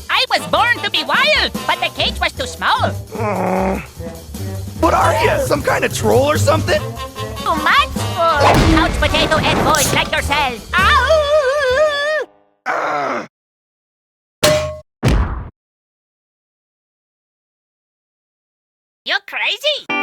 I was born to be wild, but the cage was too small. What are you? Some kind of troll or something? Too much for couch potato and boys like yourself. Ow! You crazy?